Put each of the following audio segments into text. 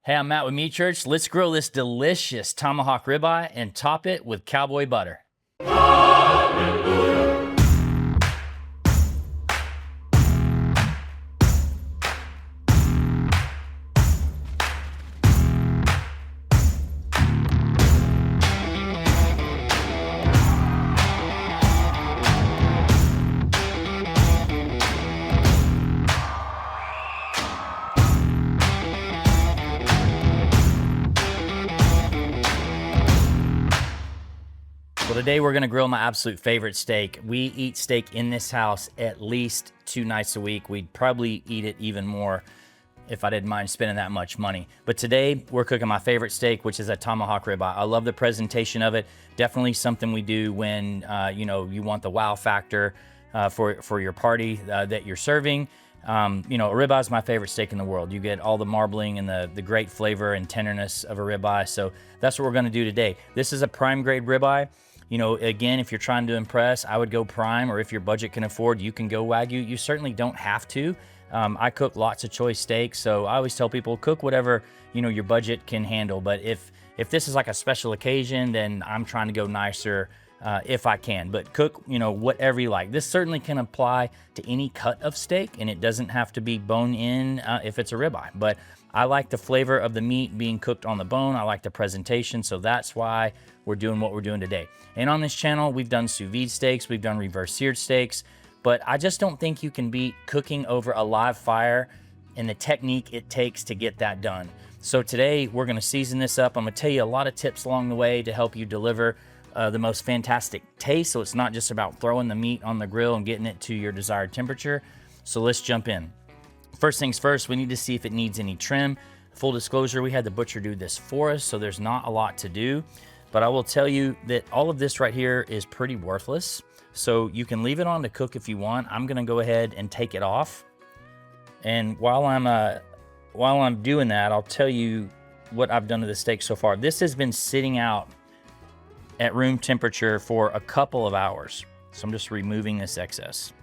Hey, I'm Matt with Meat Church. Let's grill this delicious tomahawk ribeye and top it with cowboy butter. Well, today we're gonna grill my absolute favorite steak. We eat steak in this house at least 2 nights a week. We'd probably eat it even more if I didn't mind spending that much money. But today we're cooking my favorite steak, which is a tomahawk ribeye. I love the presentation of it. Definitely something we do when you want the wow factor for your party that you're serving. A ribeye is my favorite steak in the world. You get all the marbling and the great flavor and tenderness of a ribeye. So that's what we're gonna do today. This is a prime grade ribeye. Again, if you're trying to impress, I would go prime, or if your budget can afford, you can go Wagyu. You certainly don't have to. I cook lots of choice steaks, so I always tell people, cook whatever, your budget can handle. But if this is like a special occasion, then I'm trying to go nicer if I can. But cook, whatever you like. This certainly can apply to any cut of steak, and it doesn't have to be bone in if it's a ribeye. But I like the flavor of the meat being cooked on the bone. I like the presentation, so that's why we're doing what we're doing today. And on this channel, we've done sous vide steaks, we've done reverse seared steaks, but I just don't think you can beat cooking over a live fire and the technique it takes to get that done. So today, we're gonna season this up. I'm gonna tell you a lot of tips along the way to help you deliver the most fantastic taste, so it's not just about throwing the meat on the grill and getting it to your desired temperature. So let's jump in. First things first, we need to see if it needs any trim. Full disclosure, we had the butcher do this for us, so there's not a lot to do. But I will tell you that all of this right here is pretty worthless. So you can leave it on to cook if you want. I'm gonna go ahead and take it off. And while I'm doing that, I'll tell you what I've done to the steak so far. This has been sitting out at room temperature for a couple of hours. So I'm just removing this excess.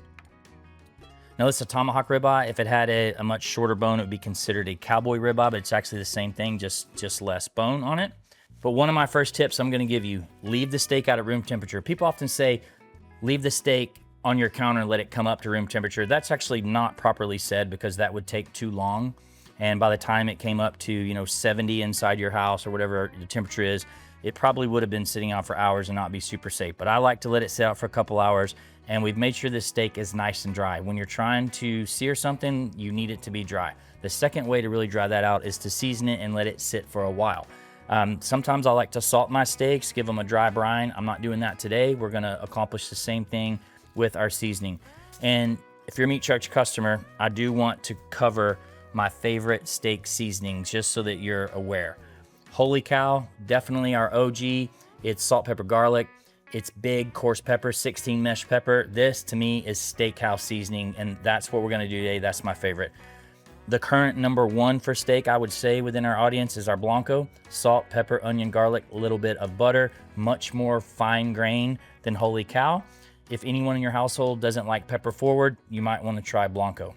Now, this is a tomahawk ribeye. If it had a much shorter bone, it would be considered a cowboy ribeye, but it's actually the same thing, just less bone on it. But one of my first tips I'm gonna give you, leave the steak out at room temperature. People often say, leave the steak on your counter and let it come up to room temperature. That's actually not properly said, because that would take too long. And by the time it came up to 70 inside your house or whatever the temperature is, it probably would have been sitting out for hours and not be super safe. But I like to let it sit out for a couple hours, and we've made sure this steak is nice and dry. When you're trying to sear something, you need it to be dry. The second way to really dry that out is to season it and let it sit for a while. Sometimes I like to salt my steaks, give them a dry brine. I'm not doing that today. We're gonna accomplish the same thing with our seasoning. And if you're a Meat Church customer, I do want to cover my favorite steak seasonings just so that you're aware. Holy Cow, definitely our OG. It's salt, pepper, garlic. It's big, coarse pepper, 16 mesh pepper. This, to me, is steakhouse seasoning, and that's what we're gonna do today. That's my favorite. The current #1 for steak, I would say, within our audience is our Blanco. Salt, pepper, onion, garlic, a little bit of butter, much more fine grain than Holy Cow. If anyone in your household doesn't like pepper forward, you might wanna try Blanco.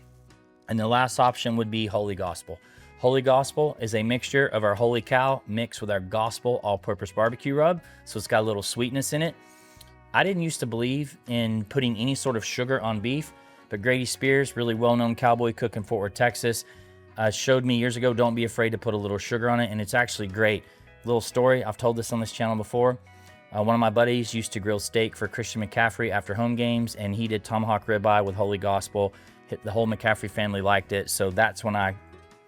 And the last option would be Holy Gospel. Holy Gospel is a mixture of our Holy Cow mixed with our Gospel all-purpose barbecue rub, so it's got a little sweetness in it. I didn't used to believe in putting any sort of sugar on beef, but Grady Spears, really well-known cowboy cook in Fort Worth, Texas, showed me years ago, don't be afraid to put a little sugar on it, and it's actually great. Little story, I've told this on this channel before. One of my buddies used to grill steak for Christian McCaffrey after home games, and he did tomahawk ribeye with Holy Gospel. The whole McCaffrey family liked it, so that's when I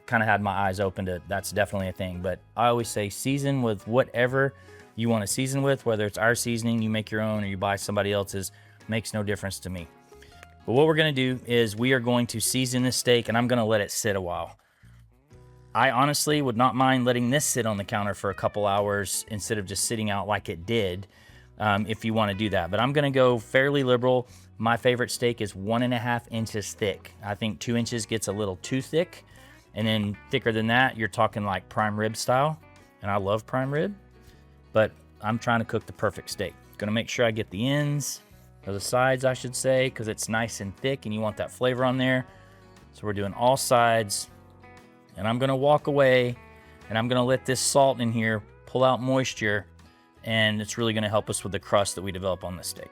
kind of had my eyes open to that's definitely a thing. But I always say season with whatever you want to season with, whether it's our seasoning, you make your own, or you buy somebody else's, makes no difference to me. But what we're going to do is we are going to season this steak, and I'm going to let it sit a while. I honestly would not mind letting this sit on the counter for a couple hours instead of just sitting out like it did, if you want to do that. But I'm going to go fairly liberal. My favorite steak is 1.5 inches thick. I think 2 inches gets a little too thick. And then thicker than that, you're talking like prime rib style. And I love prime rib, but I'm trying to cook the perfect steak. Gonna make sure I get the ends, or the sides, I should say, because it's nice and thick and you want that flavor on there. So we're doing all sides, and I'm gonna walk away And I'm gonna let this salt in here pull out moisture, and it's really gonna help us with the crust that we develop on this steak.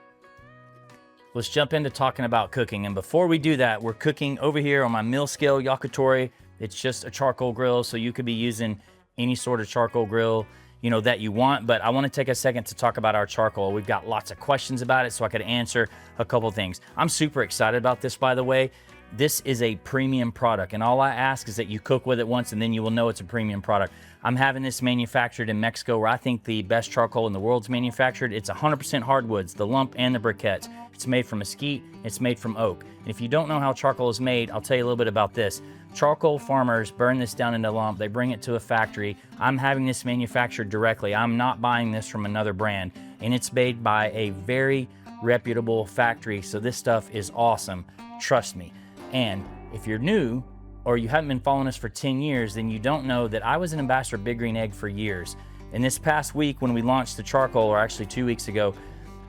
Let's jump into talking about cooking. And before we do that, we're cooking over here on my mill scale yakitori. It's just a charcoal grill, so you could be using any sort of charcoal grill, you know, that you want. But I want to take a second to talk about our charcoal. We've got lots of questions about it, so I could answer a couple things. I'm super excited about this, by the way. This is a premium product, and all I ask is that you cook with it once, and then you will know it's a premium product. I'm having this manufactured in Mexico, where I think the best charcoal in the world's manufactured. It's 100% hardwoods, the lump and the briquettes. It's made from mesquite, it's made from oak. And if you don't know how charcoal is made, I'll tell you a little bit about this. Charcoal farmers burn this down into lump, they bring it to a factory. I'm having this manufactured directly. I'm not buying this from another brand, and it's made by a very reputable factory, so this stuff is awesome, trust me. And if you're new, or you haven't been following us for 10 years, then you don't know that I was an ambassador of Big Green Egg for years. And this past week when we launched the charcoal, or actually 2 weeks ago,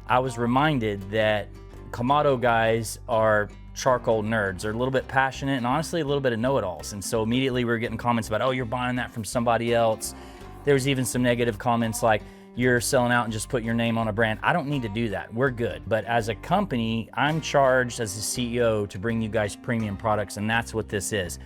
I was reminded that Kamado guys are charcoal nerds. They're a little bit passionate and honestly a little bit of know-it-alls. And so immediately we were getting comments about, oh, you're buying that from somebody else. There was even some negative comments like, you're selling out and just put your name on a brand. I don't need to do that. We're good. But as a company, I'm charged as the CEO to bring you guys premium products, and that's what this is.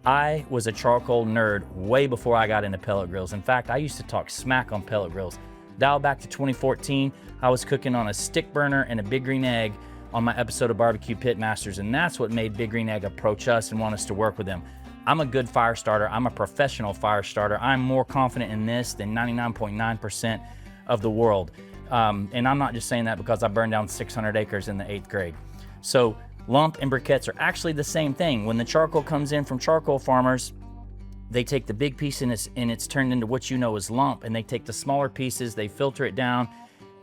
I was a charcoal nerd way before I got into pellet grills. In fact, I used to talk smack on pellet grills. Dial back to 2014, I was cooking on a stick burner and a Big Green Egg on my episode of Barbecue Pit Masters, and that's what made Big Green Egg approach us and want us to work with them. I'm a good fire starter. I'm a professional fire starter. I'm more confident in this than 99.9% of the world. And I'm not just saying that because I burned down 600 acres in the 8th grade. So lump and briquettes are actually the same thing. When the charcoal comes in from charcoal farmers, they take the big piece and it's turned into what you know as lump, and they take the smaller pieces, they filter it down,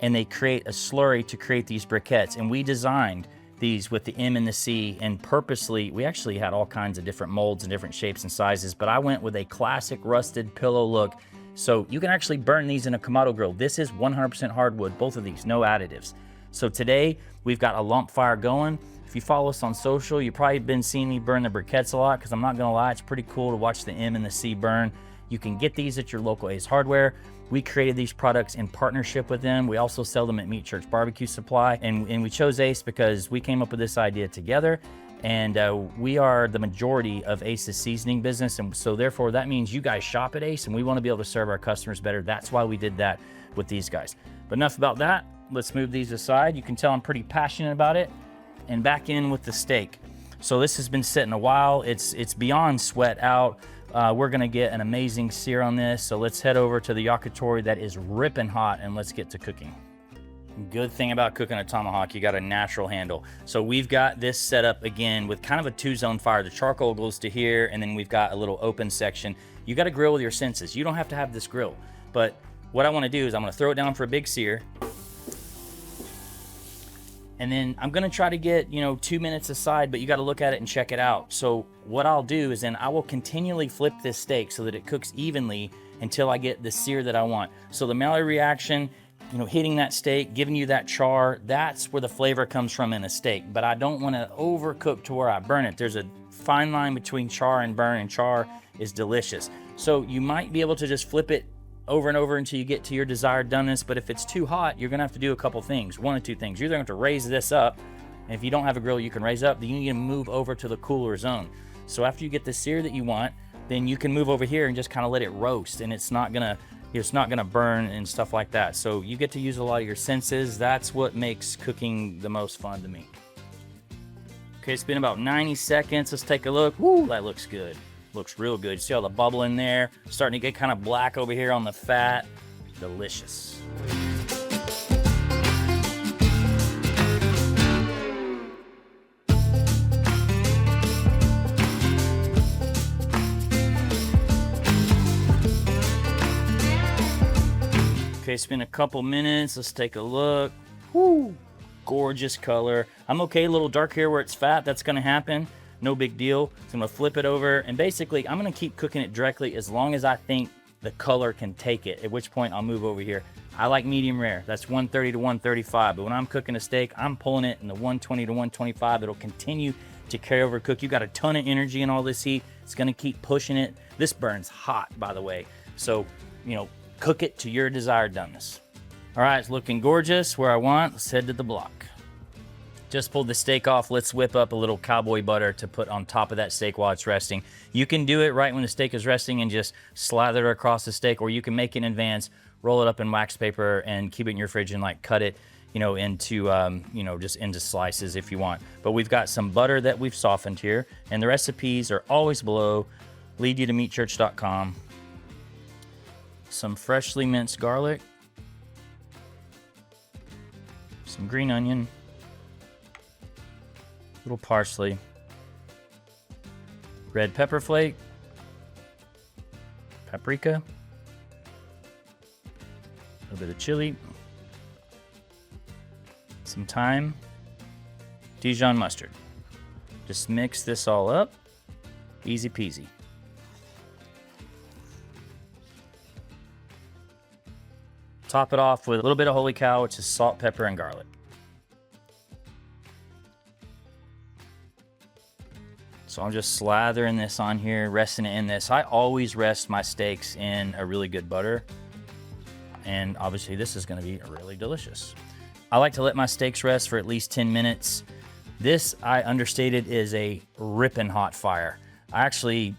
and they create a slurry to create these briquettes. And we designed these with the M and the C, and purposely, we actually had all kinds of different molds and different shapes and sizes, but I went with a classic rusted pillow look. So you can actually burn these in a Kamado grill. This is 100% hardwood, both of these, no additives. So today we've got a lump fire going. If you follow us on social, you've probably been seeing me burn the briquettes a lot, because I'm not gonna lie, it's pretty cool to watch the M and the C burn. You can get these at your local Ace Hardware. We created these products in partnership with them. We also sell them at Meat Church Barbecue Supply. And we chose Ace because we came up with this idea together. And we are the majority of Ace's seasoning business. And so therefore that means you guys shop at Ace, and we want to be able to serve our customers better. That's why we did that with these guys. But enough about that. Let's move these aside. You can tell I'm pretty passionate about it. And back in with the steak. So this has been sitting a while. It's beyond sweat out. We're gonna get an amazing sear on this. So let's head over to the yakitori that is ripping hot, and let's get to cooking. Good thing about cooking a tomahawk, you got a natural handle. So we've got this set up again with kind of a 2-zone fire. The charcoal goes to here, and then we've got a little open section. You got to grill with your senses. You don't have to have this grill. But what I want to do is I'm going to throw it down for a big sear. And then I'm gonna try to get, 2 minutes aside, but you gotta look at it and check it out. So what I'll do is then I will continually flip this steak so that it cooks evenly until I get the sear that I want. So the Maillard reaction, hitting that steak, giving you that char, that's where the flavor comes from in a steak. But I don't wanna overcook to where I burn it. There's a fine line between char and burn, and char is delicious. So you might be able to just flip it over and over until you get to your desired doneness. But if it's too hot, you're gonna have to do a couple things. One of two things. You're gonna have to raise this up, and if you don't have a grill you can raise up, then you need to move over to the cooler zone. So after you get the sear that you want, then you can move over here and just kind of let it roast, and it's not gonna burn and stuff like that. So you get to use a lot of your senses. That's what makes cooking the most fun to me. Okay, it's been about 90 seconds. Let's take a look. Woo, that looks good. Looks real good. See all the bubble in there? Starting to get kind of black over here on the fat. Delicious. Okay, it's been a couple minutes. Let's take a look. Woo! Gorgeous color. I'm okay, a little dark here where it's fat. That's gonna happen. No big deal. So I'm gonna flip it over, and basically I'm gonna keep cooking it directly as long as I think the color can take it, at which point I'll move over here. I like medium rare. That's 130 to 135, but when I'm cooking a steak, I'm pulling it in the 120 to 125. It'll continue to carry over cook. You got a ton of energy in all this heat. It's gonna keep pushing it. This burns hot, by the way. So, you know, cook it to your desired doneness. All right, it's looking gorgeous where I want. Let's head to the block. Just pulled the steak off. Let's whip up a little cowboy butter to put on top of that steak while it's resting. You can do it right when the steak is resting and just slather it across the steak, or you can make it in advance, roll it up in wax paper and keep it in your fridge and like cut it, you know, into, just into slices if you want. But we've got some butter that we've softened here, and the recipes are always below. Lead you to meatchurch.com. Some freshly minced garlic, some green onion, little parsley, red pepper flake, paprika, a little bit of chili, some thyme, Dijon mustard. Just mix this all up, easy peasy. Top it off with a little bit of holy cow, which is salt, pepper, and garlic. So I'm just slathering this on here, resting it in this. I always rest my steaks in a really good butter. And obviously this is gonna be really delicious. I like to let my steaks rest for at least 10 minutes. This, I understated, is a ripping hot fire. I actually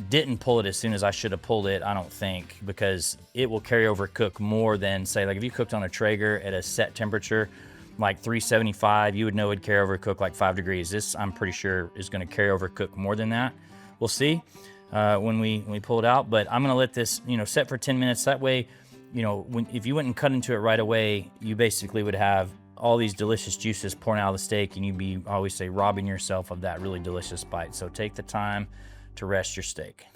didn't pull it as soon as I should have pulled it, I don't think, because it will carry over cook more than, say, like if you cooked on a Traeger at a set temperature, like 375, you would know it'd carry over cook like 5 degrees. This, I'm pretty sure, is gonna carry over cook more than that. We'll see when we pull it out, but I'm gonna let this, set for 10 minutes. That way, if you went and cut into it right away, you basically would have all these delicious juices pouring out of the steak, and you'd be, I always say, robbing yourself of that really delicious bite. So take the time to rest your steak.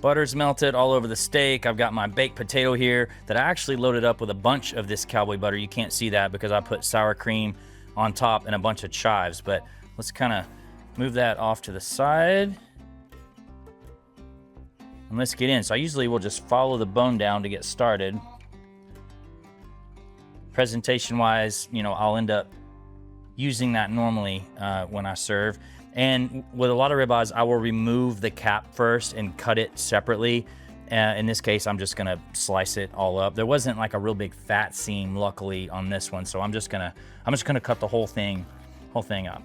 Butter's melted all over the steak. I've got my baked potato here that I actually loaded up with a bunch of this cowboy butter. You can't see that because I put sour cream on top and a bunch of chives, but let's kind of move that off to the side. And let's get in. So I usually will just follow the bone down to get started. Presentation wise, I'll end up using that normally when I serve. And with a lot of ribeyes, I will remove the cap first and cut it separately. In this case, I'm just gonna slice it all up. There wasn't like a real big fat seam, luckily, on this one, so I'm just gonna cut the whole thing up.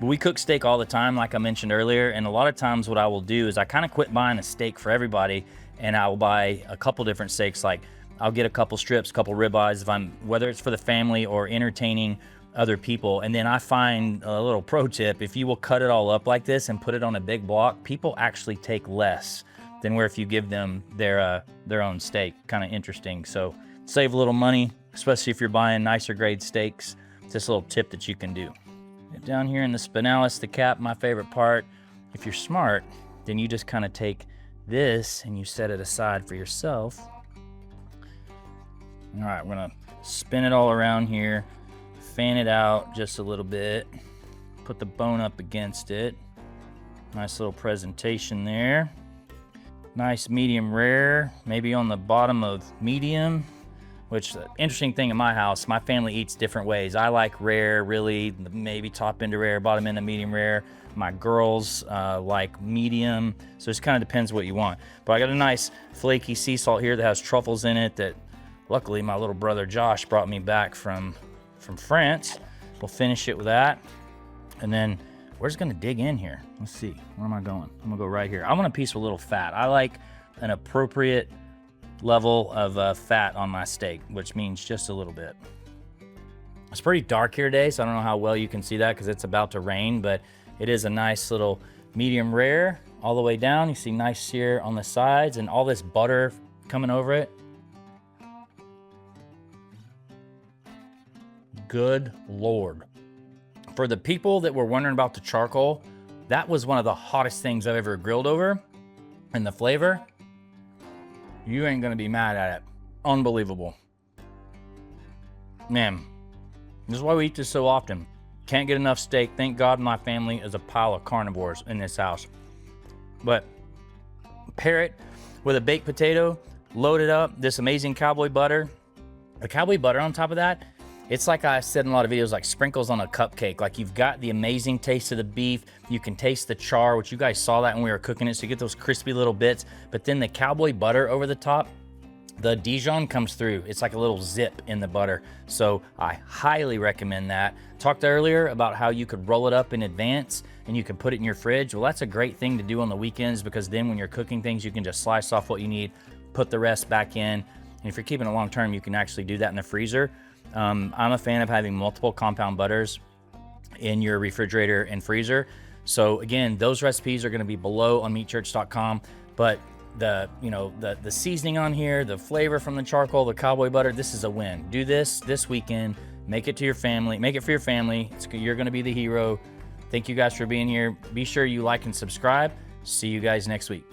But we cook steak all the time, like I mentioned earlier, and a lot of times what I will do is I kind of quit buying a steak for everybody, and I will buy a couple different steaks. Like I'll get a couple strips, a couple ribeyes, whether it's for the family or entertaining other people. And then I find a little pro tip: if you will cut it all up like this and put it on a big block, people actually take less than where if you give them their own steak. Kind of interesting. So save a little money, especially if you're buying nicer grade steaks. It's just a little tip that you can do. Get down here in the spinalis, the cap, my favorite part. If you're smart, then you just kind of take this and you set it aside for yourself. All right, we're gonna spin it all around here. Fan it out just a little bit. Put the bone up against it. Nice little presentation there. Nice medium rare, maybe on the bottom of medium, which the interesting thing in my house, my family eats different ways. I like rare, really, maybe top end of rare, bottom end of medium rare. My girls like medium, so it just kind of depends what you want. But I got a nice flaky sea salt here that has truffles in it that luckily my little brother Josh brought me back from France. We'll finish it with that. And then we're just gonna dig in here. Let's see, where am I going? I'm gonna go right here. I want a piece with a little fat. I like an appropriate level of fat on my steak, which means just a little bit. It's pretty dark here today, so I don't know how well you can see that because it's about to rain, but it is a nice little medium rare all the way down. You see nice sear on the sides and all this butter coming over it. Good Lord. For the people that were wondering about the charcoal, that was one of the hottest things I've ever grilled over. And the flavor, you ain't gonna be mad at it. Unbelievable. Man, this is why we eat this so often. Can't get enough steak. Thank God my family is a pile of carnivores in this house. But pair it with a baked potato, load it up, this amazing cowboy butter. The cowboy butter on top of that It's like I said in a lot of videos, like sprinkles on a cupcake. Like you've got the amazing taste of the beef. You can taste the char, which you guys saw that when we were cooking it. So you get those crispy little bits, but then the Cowboy butter over the top, the Dijon comes through. It's like a little zip in the butter. So I highly recommend that. Talked earlier about how you could roll it up in advance and you can put it in your fridge. Well, that's a great thing to do on the weekends, because then when you're cooking things, you can just slice off what you need, put the rest back in. And if you're keeping it long term, you can actually do that in the freezer. I'm a fan of having multiple compound butters in your refrigerator and freezer. So again, those recipes are going to be below on meatchurch.com. But the seasoning on here, the flavor from the charcoal, the Cowboy butter, this is a win. Do this weekend. Make it to your family. Make it for your family. You're going to be the hero. Thank you guys for being here. Be sure you like and subscribe. See you guys next week.